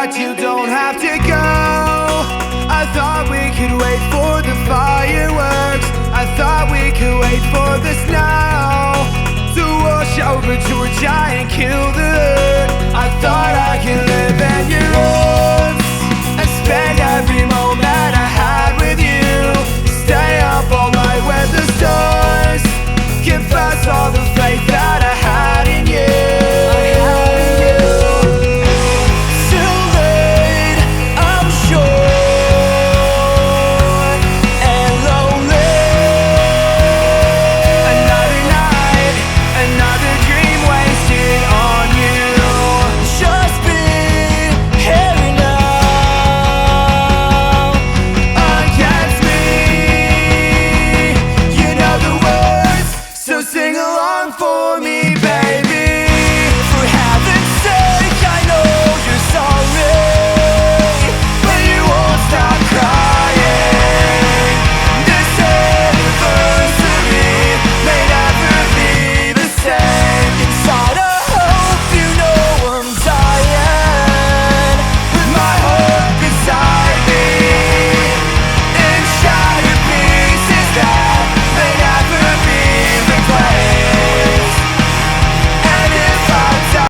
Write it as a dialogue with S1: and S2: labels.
S1: but you don't have to go. I thought we could wait for the fireworks. I thought we could wait for the snow to wash over Georgia and kill the